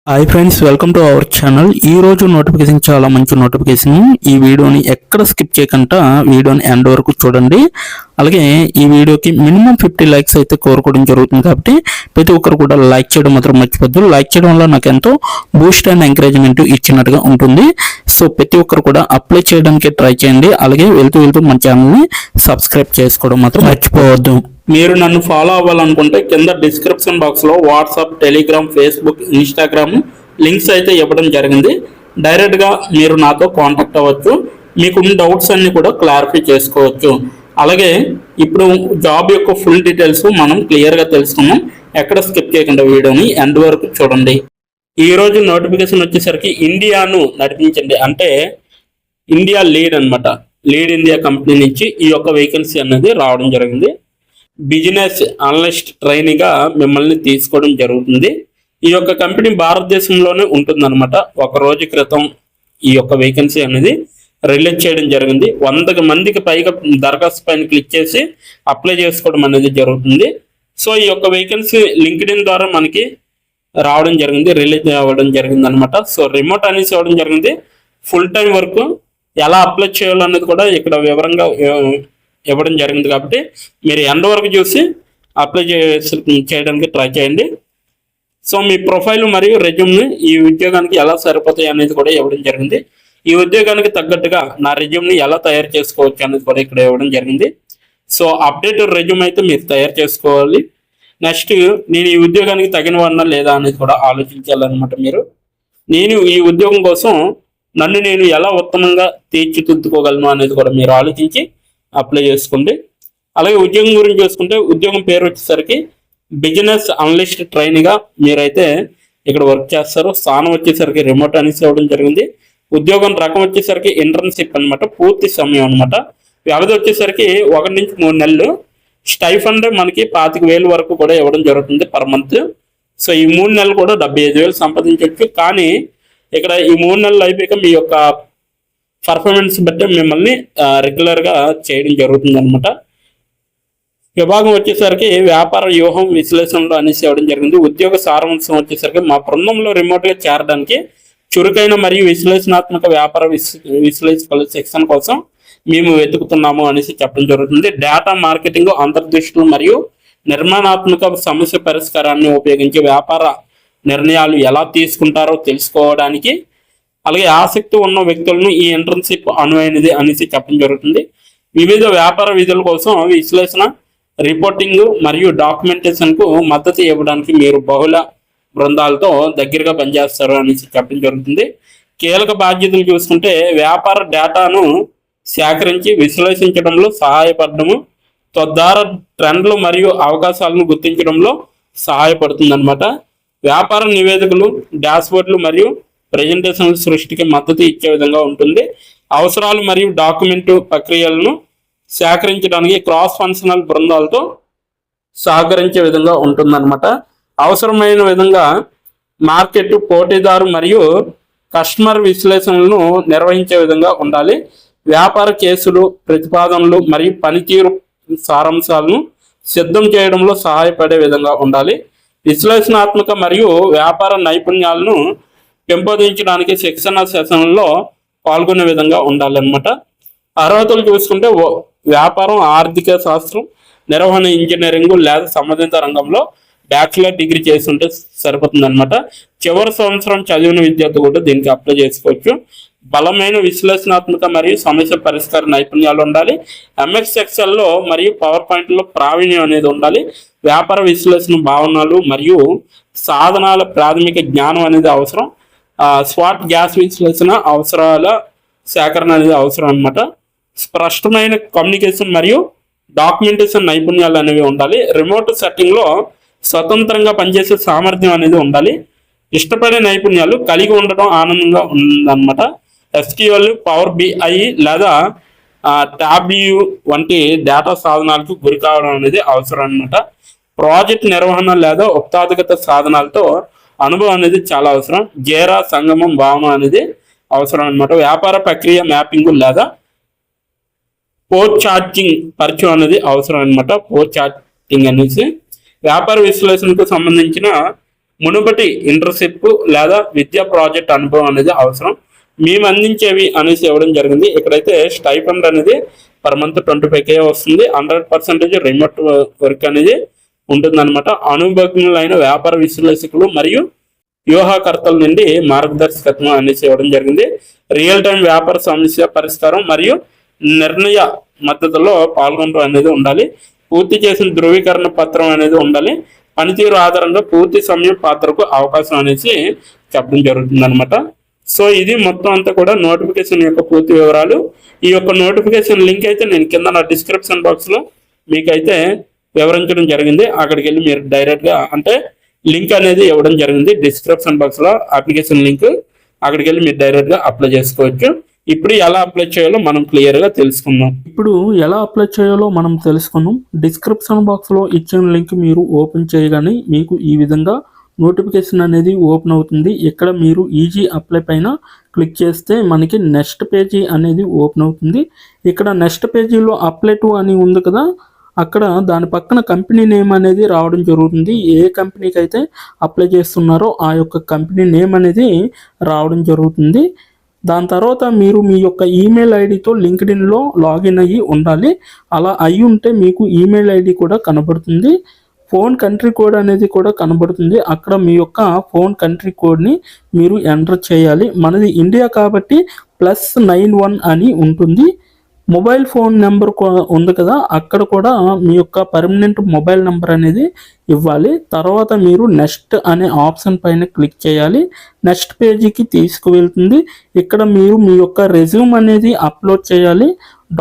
Hi friends, welcome to our channel. ఈ రోజు notification చాలా మంచి నోటిఫికేషన్. ఈ వీడియోని ఎక్కడ స్కిప్ చేయకుండా వీడియోని ఎండ్ వరకు చూడండి. అలాగే ఈ వీడియోకి మినిమం 50 లైక్స్ అయితే కోరుకోవడం జరుగుతుంది. కాబట్టి ప్రతి ఒక్కరు కూడా లైక్ చేయడం మాత్రం మర్చిపోద్దు. లైక్ చేయడం వల్ల నాకు ఎంతో బూస్ట్ అండ్ ఎంకరేజ్మెంట్ ఇచ్చినట్టుగా ఉంటుంది. సో ప్రతి ఒక్కరు కూడా అప్లై చేయడానికి ట్రై చేయండి. అలాగే వెళ్తూ మన ఛానల్ని సబ్స్క్రైబ్ చేసుకోవడం మాత్రం మర్చిపోవద్దు. మీరు నన్ను ఫాలో అవ్వాలనుకుంటే కింద డిస్క్రిప్షన్ బాక్స్లో WhatsApp, Telegram, Facebook, Instagram links అయితే ఇవ్వడం జరిగింది. డైరెక్ట్గా మీరు నాతో కాంటాక్ట్ అవ్వచ్చు. మీకున్న డౌట్స్ అన్ని కూడా క్లారిఫై చేసుకోవచ్చు. అలాగే ఇప్పుడు జాబ్ యొక్క ఫుల్ డీటెయిల్స్ మనం క్లియర్గా తెలుసుకున్నాం. ఎక్కడ స్కిప్ చేయకుండా వీడియోని ఎండ్ వరకు చూడండి. ఈరోజు నోటిఫికేషన్ వచ్చేసరికి ఇండియాను నడిపించండి అంటే ఇండియా లీడ్ అనమాట. లీడ్ ఇండియా కంపెనీ నుంచి ఈ యొక్క వేకెన్సీ అనేది రావడం జరిగింది. బిజినెస్ అనలిస్ట్ ట్రైనీగా మిమ్మల్ని తీసుకోవడం జరుగుతుంది. ఈ యొక్క కంపెనీ భారతదేశంలోనే ఉంటుందన్నమాట. ఒక రోజు క్రితం ఈ యొక్క వేకెన్సీ అనేది రిలీజ్ చేయడం జరిగింది. 100 మందికి పైగా దరఖాస్తు పైన క్లిక్ చేసి అప్లై చేసుకోవడం అనేది జరుగుతుంది. సో ఈ యొక్క వేకెన్సీ లింక్డ్ఇన్ ద్వారా మనకి రావడం జరిగింది, రిలీజ్ అవ్వడం జరిగింది అనమాట. సో రిమోట్ అనేసి ఇవ్వడం జరిగింది. ఫుల్ టైం వర్క్ ఎలా అప్లై చేయాలనేది కూడా ఇక్కడ వివరంగా ఇవ్వడం జరిగింది. కాబట్టి మీరు ఎండ్ వరకు చూసి అప్లై చేయడానికి ట్రై చేయండి. సో మీ ప్రొఫైల్ మరియు రెజ్యూమ్ని ఈ ఉద్యోగానికి ఎలా సరిపోతాయి అనేది కూడా ఇవ్వడం జరిగింది. ఈ ఉద్యోగానికి తగ్గట్టుగా నా రెజ్యూమ్ని ఎలా తయారు చేసుకోవచ్చు అనేది కూడా ఇక్కడ ఇవ్వడం జరిగింది. సో అప్డేటెడ్ రెజ్యూమ్ అయితే మీరు తయారు చేసుకోవాలి. నెక్స్ట్ నేను ఈ ఉద్యోగానికి తగిన వాడినా లేదా అనేది కూడా ఆలోచించాలన్నమాట. నేను ఈ ఉద్యోగం కోసం నన్ను నేను ఎలా ఉత్తమంగా తీర్చిదిద్దుకోగలను అనేది కూడా మీరు ఆలోచించి అప్లై చేసుకోండి. అలాగే ఉద్యోగం గురించి చూసుకుంటే ఉద్యోగం పేరు వచ్చేసరికి బిజినెస్ అనలిస్ట్ ట్రైనీగా మీరైతే ఇక్కడ వర్క్ చేస్తారు. స్థానం వచ్చేసరికి రిమోట్ అనేసి ఇవ్వడం జరిగింది. ఉద్యోగం రకం వచ్చేసరికి ఇంటర్న్షిప్ అనమాట, పూర్తి సమయం అనమాట. వ్యవధి వచ్చేసరికి 1 నుంచి 3 నెలలు. స్టైఫండ్ మనకి 25,000 వరకు కూడా ఇవ్వడం జరుగుతుంది పర్ మంత్. సో ఈ 3 నెలలు కూడా 75,000 సంపాదించవచ్చు. కానీ ఇక్కడ ఈ 3 నెలలు అయిపోయాక మీ యొక్క పర్ఫార్మెన్స్ బట్టి మిమ్మల్ని రెగ్యులర్గా చేయడం జరుగుతుంది అనమాట. విభాగం వచ్చేసరికి వ్యాపార వ్యూహం విశ్లేషణలో అనేసి ఇవ్వడం జరిగింది. ఉద్యోగ సారాంశం వచ్చేసరికి మా బృందంలో రిమోట్గా చేరడానికి చురుకైన మరియు విశ్లేషణాత్మక వ్యాపార విశ్లేషకుల శిక్షణ కోసం మేము వెతుకుతున్నాము అనేసి చెప్పడం జరుగుతుంది. డేటా మార్కెటింగ్, అంతర్దృష్టులు మరియు నిర్మాణాత్మక సమస్య పరిష్కారాన్ని ఉపయోగించి వ్యాపార నిర్ణయాలు ఎలా తీసుకుంటారో తెలుసుకోవడానికి అలాగే ఆసక్తి ఉన్న వ్యక్తులను ఈ ఇంటర్న్షిప్ అనువైనది అనేసి చెప్పడం జరుగుతుంది. వివిధ వ్యాపార విధుల కోసం విశ్లేషణ, రిపోర్టింగ్ మరియు డాక్యుమెంటేషన్కు మద్దతు ఇవ్వడానికి మీరు బహుళ బృందాలతో దగ్గరగా పనిచేస్తారు అనేసి చెప్పడం జరుగుతుంది. కీలక బాధ్యతలు చూసుకుంటే వ్యాపార డేటాను సేకరించి విశ్లేషించడంలో సహాయపడము, తద్వారా ట్రెండ్లు మరియు అవకాశాలను గుర్తించడంలో సహాయపడుతుంది అనమాట. వ్యాపార నివేదికలు, డాష్బోర్డులు మరియు ప్రెజెంటేషన్ల సృష్టికి మద్దతు ఇచ్చే విధంగా ఉంటుంది. అవసరాలు మరియు డాక్యుమెంటు ప్రక్రియలను సేకరించడానికి క్రాస్ ఫంక్షనల్ బృందాలతో సహకరించే విధంగా ఉంటుందన్నమాట. అవసరమైన విధంగా మార్కెట్, పోటీదారు మరియు కస్టమర్ విశ్లేషణలను నిర్వహించే విధంగా ఉండాలి. వ్యాపార కేసులు, ప్రతిపాదనలు మరియు పనితీరు సారాంశాలను సిద్ధం చేయడంలో సహాయపడే విధంగా ఉండాలి. విశ్లేషణాత్మక మరియు వ్యాపార నైపుణ్యాలను పెంపొందించడానికి శిక్షణ సెషన్లలో పాల్గొనే విధంగా ఉండాలన్నమాట. అర్హతలు చూసుకుంటే వ్యాపారం, ఆర్థిక శాస్త్రం, నిర్వహణ, ఇంజనీరింగ్ లేదా సంబంధిత రంగంలో బ్యాచిలర్ డిగ్రీ చేస్తుంటే సరిపోతుంది అనమాట. చివరి సంవత్సరం చదివిన విద్యార్థి కూడా దీనికి అప్లై చేసుకోవచ్చు. బలమైన విశ్లేషణాత్మక మరియు సమస్య పరిష్కార నైపుణ్యాలు ఉండాలి. ఎంఎస్ ఎక్సెల్లో మరియు పవర్ పాయింట్లో ప్రావీణ్యం అనేది ఉండాలి. వ్యాపార విశ్లేషణ భావనలు మరియు సాధనాల ప్రాథమిక జ్ఞానం అనేది అవసరం. స్వాట్ గ్యాస్ విశ్లేషణ అవసరాల సేకరణ అనేది అవసరం అనమాట. స్పష్టమైన కమ్యూనికేషన్ మరియు డాక్యుమెంటేషన్ నైపుణ్యాలు అనేవి ఉండాలి. రిమోట్ సెట్టింగ్లో స్వతంత్రంగా పనిచేసే సామర్థ్యం అనేది ఉండాలి. ఇష్టపడే నైపుణ్యాలు కలిగి ఉండటం ఆనందంగా ఉందన్నమాట. SQL, పవర్ BI లేదా టాబ్ల్యూ వంటి డేటా సాధనాలకు గురి కావడం అనేది అవసరం అనమాట. ప్రాజెక్ట్ నిర్వహణ లేదా ఉత్పాదకత సాధనాలతో అనుభవం అనేది చాలా అవసరం. జేరా, సంగమం భావన అనేది అవసరం అనమాట. వ్యాపార ప్రక్రియ మ్యాపింగ్ లేదా పోస్ట్ చార్జింగ్ పరిచయం అనేది అవసరం అనమాట. పోస్ట్ చార్జింగ్ అనేసి వ్యాపార విశ్లేషణకు సంబంధించిన మునుపటి ఇంటర్న్షిప్ లేదా విద్యా ప్రాజెక్ట్ అనుభవం అనేది అవసరం. మేము అందించేవి అనేసి ఇవ్వడం జరిగింది. ఇక్కడైతే స్టైఫండ్ అనేది పర్ మంత్ 25K వస్తుంది. 100% రిమోట్ వర్క్ అనేది ఉంటుందన్నమాట. అనుభవజ్ఞులైన వ్యాపార విశ్లేషకులు మరియు వ్యూహకర్తల నుండి మార్గదర్శకత్వం అనేసి ఇవ్వడం జరిగింది. రియల్ టైం వ్యాపార సమస్య పరిష్కారం మరియు నిర్ణయ మద్దతులో పాల్గొనడం అనేది ఉండాలి. పూర్తి చేసిన ధృవీకరణ పత్రం అనేది ఉండాలి. పనితీరు ఆధారంగా పూర్తి సమయం పాత్రకు అవకాశం అనేసి చెప్పడం జరుగుతుంది అనమాట. సో ఇది మొత్తం అంతా కూడా నోటిఫికేషన్ యొక్క పూర్తి వివరాలు. ఈ యొక్క నోటిఫికేషన్ లింక్ అయితే నేను కింద నా డిస్క్రిప్షన్ బాక్స్లో మీకైతే వివరించడం జరిగింది. అక్కడికి వెళ్ళి మీరు డైరెక్ట్గా అంటే లింక్ అనేది ఇవ్వడం జరిగింది డిస్క్రిప్షన్ బాక్స్లో, అప్లికేషన్ లింక్. అక్కడికి వెళ్ళి మీరు డైరెక్ట్గా అప్లై చేసుకోవచ్చు. ఇప్పుడు ఎలా అప్లై చేయాలో మనం క్లియర్గా తెలుసుకుందాం. ఇప్పుడు ఎలా అప్లై చేయాలో మనం తెలుసుకుందాం. డిస్క్రిప్షన్ బాక్స్లో ఇచ్చిన లింక్ మీరు ఓపెన్ చేయగానే మీకు ఈ విధంగా నోటిఫికేషన్ అనేది ఓపెన్ అవుతుంది. ఇక్కడ మీరు ఈజీ అప్లై పైన క్లిక్ చేస్తే మనకి నెక్స్ట్ పేజీ అనేది ఓపెన్ అవుతుంది. ఇక్కడ నెక్స్ట్ పేజీలో అప్లై టు అని ఉంది కదా, అక్కడ దాని పక్కన కంపెనీ నేమ్ అనేది రావడం జరుగుతుంది. ఏ కంపెనీకి అయితే అప్లై చేస్తున్నారో ఆ యొక్క కంపెనీ నేమ్ అనేది రావడం జరుగుతుంది. దాని తర్వాత మీరు మీ యొక్క ఈమెయిల్ ఐడితో లింక్డ్ఇన్లో లాగిన్ అయ్యి ఉండాలి. అలా అయ్యి ఉంటే మీకు ఈమెయిల్ ఐడి కూడా కనబడుతుంది. ఫోన్ కంట్రీ కోడ్ అనేది కూడా కనబడుతుంది. అక్కడ మీ యొక్క ఫోన్ కంట్రీ కోడ్ని మీరు ఎంటర్ చేయాలి. మనది ఇండియా కాబట్టి +91 అని ఉంటుంది. మొబైల్ ఫోన్ నెంబర్ ఉంది కదా, అక్కడ కూడా మీ యొక్క పర్మనెంట్ మొబైల్ నెంబర్ అనేది ఇవ్వాలి. తర్వాత మీరు నెక్స్ట్ అనే ఆప్షన్ పైన క్లిక్ చేయాలి. నెక్స్ట్ పేజీకి తీసుకువెళ్తుంది. ఇక్కడ మీరు మీ యొక్క రెజ్యూమ్ అనేది అప్లోడ్ చేయాలి.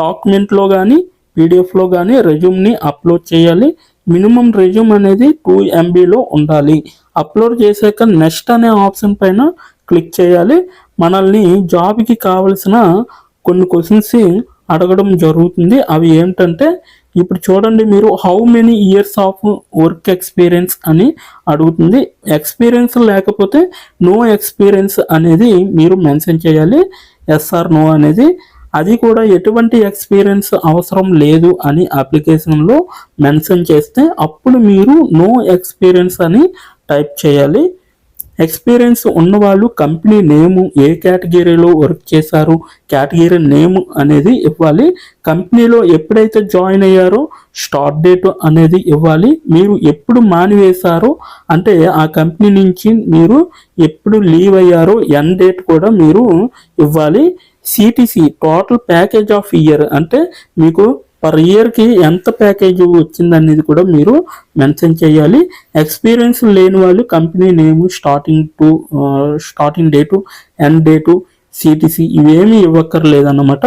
డాక్యుమెంట్లో కానీ పీడిఎఫ్లో కానీ రెజ్యూమ్ని అప్లోడ్ చేయాలి. మినిమం రెజ్యూమ్ అనేది 2 MBలో ఉండాలి. అప్లోడ్ చేశాక నెక్స్ట్ అనే ఆప్షన్ పైన క్లిక్ చేయాలి. మనల్ని జాబ్కి కావలసిన కొన్ని క్వశ్చన్స్ అడగడం జరుగుతుంది. అవి ఏంటంటే ఇప్పుడు చూడండి, మీరు how many years of work experience అని అడుగుతుంది. ఎక్స్పీరియన్స్ లేకపోతే నో ఎక్స్పీరియన్స్ అనేది మీరు మెన్షన్ చేయాలి. ఎస్ ఆర్ నో అనేది. అది కూడా ఎటువంటి ఎక్స్పీరియన్స్ అవసరం లేదు అని అప్లికేషన్లో మెన్షన్ చేస్తే అప్పుడు మీరు నో ఎక్స్పీరియన్స్ అని టైప్ చేయాలి. ఎక్స్పీరియన్స్ ఉన్నవాళ్ళు కంపెనీ నేము, ఏ కేటగిరీలో వర్క్ చేశారు, కేటగిరీ నేమ్ అనేది ఇవ్వాలి. కంపెనీలో ఎప్పుడైతే జాయిన్ అయ్యారో స్టార్ట్ డేట్ అనేది ఇవ్వాలి. మీరు ఎప్పుడు మానివేశారో అంటే ఆ కంపెనీ నుంచి మీరు ఎప్పుడు లీవ్ అయ్యారో ఎండ్ డేట్ కూడా మీరు ఇవ్వాలి. CTC total package of year అంటే మీకు పర్ ఇయర్కి ఎంత ప్యాకేజ్ వచ్చిందనేది కూడా మీరు మెన్షన్ చేయాలి. ఎక్స్పీరియన్స్ లేని వాళ్ళు company name, starting date, end date, CTC ఇవేమీ ఇవ్వక్కర్లేదన్నమాట.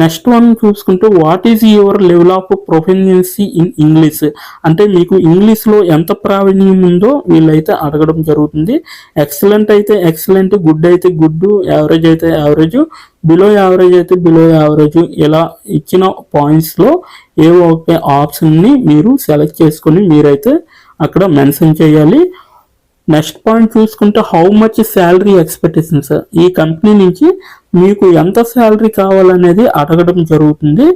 నెక్స్ట్ వన్ చూసుకుంటే what is your level of proficiency in English అంటే మీకు ఇంగ్లీష్లో ఎంత ప్రావీణ్యం ఉందో వీళ్ళైతే అడగడం జరుగుతుంది. ఎక్సలెంట్ అయితే ఎక్సలెంట్, గుడ్ అయితే గుడ్, యావరేజ్ అయితే యావరేజ్, బిలో యావరేజ్ అయితే బిలో యావరేజ్, ఇలా ఇచ్చిన పాయింట్స్లో ఏవో ఒక ఆప్షన్ని మీరు సెలెక్ట్ చేసుకొని మీరైతే అక్కడ మెన్షన్ చేయాలి. నెక్స్ట్ పాయింట్ చూసుకుంటే హౌ మచ్ శాలరీ ఎక్స్పెక్టేషన్స్, ఈ కంపెనీ నుంచి మీకు ఎంత శాలరీ కావాలనేది అడగడం జరుగుతుంది.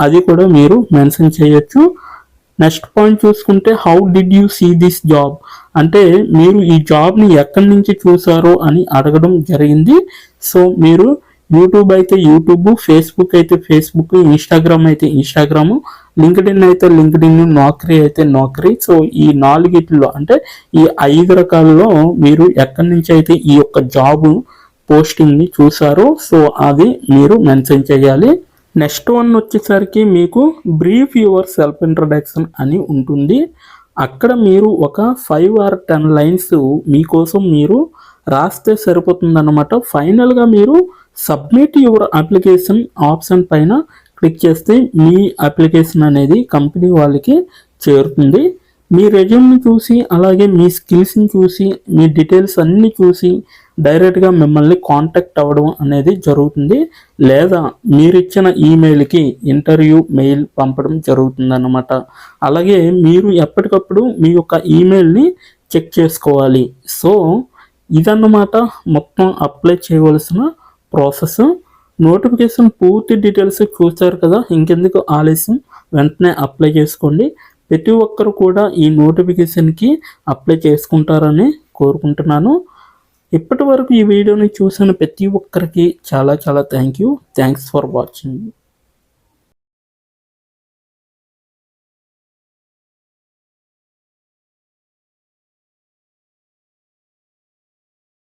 అది కూడా మీరు మెన్షన్ చేయొచ్చు. నెక్స్ట్ పాయింట్ చూసుకుంటే how did you see this job అంటే మీరు ఈ జాబ్ని ఎక్కడి నుంచి చూసారో అని అడగడం జరిగింది. సో మీరు యూట్యూబ్ అయితే యూట్యూబ్, ఫేస్బుక్ అయితే ఫేస్బుక్, ఇన్స్టాగ్రామ్ అయితే ఇన్స్టాగ్రామ్, లింక్డ్ఇన్ అయితే లింక్డ్ఇన్, నౌకరీ అయితే నౌకరీ. సో ఈ 4 అంటే ఈ 5 రకాలలో మీరు ఎక్కడి నుంచి అయితే ఈ యొక్క జాబ్ పోస్టింగ్ని చూసారో సో అది మీరు మెన్షన్ చేయాలి. నెక్స్ట్ వన్ వచ్చేసరికి మీకు బ్రీఫ్ యువర్ సెల్ఫ్ ఇంట్రడక్షన్ అని ఉంటుంది. అక్కడ మీరు ఒక 5 or 10 లైన్స్ మీకోసం మీరు రాస్తే సరిపోతుందన్నమాట. ఫైనల్గా మీరు సబ్మిట్ యువర్ అప్లికేషన్ ఆప్షన్ పైన క్లిక్ చేస్తే మీ అప్లికేషన్ అనేది కంపెనీ వాళ్ళకి చేరుతుంది. మీ రెజ్యూమ్ని చూసి అలాగే మీ స్కిల్స్ని చూసి మీ డీటెయిల్స్ అన్నీ చూసి డైరెక్ట్గా మిమ్మల్ని కాంటాక్ట్ అవ్వడం అనేది జరుగుతుంది. లేదా మీరు ఇచ్చిన ఈమెయిల్కి ఇంటర్వ్యూ మెయిల్ పంపడం జరుగుతుంది అన్నమాట. అలాగే మీరు ఎప్పటికప్పుడు మీ యొక్క ఈమెయిల్ని చెక్ చేసుకోవాలి. సో ఇదన్నమాట మొత్తం అప్లై చేయవలసిన ప్రాసెస్. నోటిఫికేషన్ పూర్తి డీటెయిల్స్ చూస్తారు కదా, ఇంకెందుకు ఆలస్యం, వెంటనే అప్లై చేసుకోండి. ప్రతి ఒక్కరు కూడా ఈ నోటిఫికేషన్కి అప్లై చేసుకుంటారని కోరుకుంటున్నాను. ఇప్పటి వరకు ఈ వీడియోని చూసిన ప్రతి ఒక్కరికి చాలా థ్యాంక్స్ ఫర్ వాచింగ్.